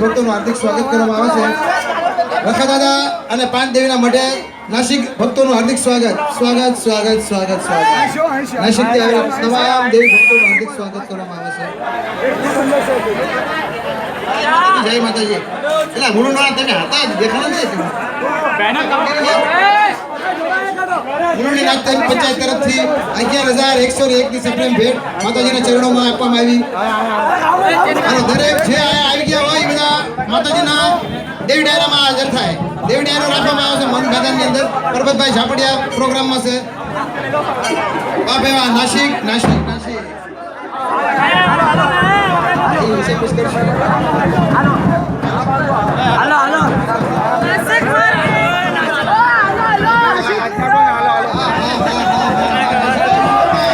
ભક્તોનું હાર્દિક સ્વાગત કરવામાં આવે છે. રખા દાદા અને પાંચ દેવીના મઢે નાસિક ભક્તોનું હાર્દિક સ્વાગત. નાસિકથી આવેલા તમામ દેવી ભક્તોનું હાર્દિક સ્વાગત કરવામાં આવે છે. જય માતાજી. એટલે મુરુંડા તમે હતા જ દેખાણા નહીં મુરુંડી નાગતન પંચાયત તરફથી 11,101 ની સપ્રેમ ભેટ માતાજીના ચરણોમાં આપવામાં આવી. અને દરેક જે આવી ગયા હોય એ બધા માતાજીના દેવી ડાયરામાં હાજર થાય. દેવી ડાયરો રાખવામાં આવે છે મન મેદાનની અંદર. પરબતભાઈ ઝાપડિયા પ્રોગ્રામમાં છે. વાહ ભાઈ વાહ. નાસિક નાસિક નાસિક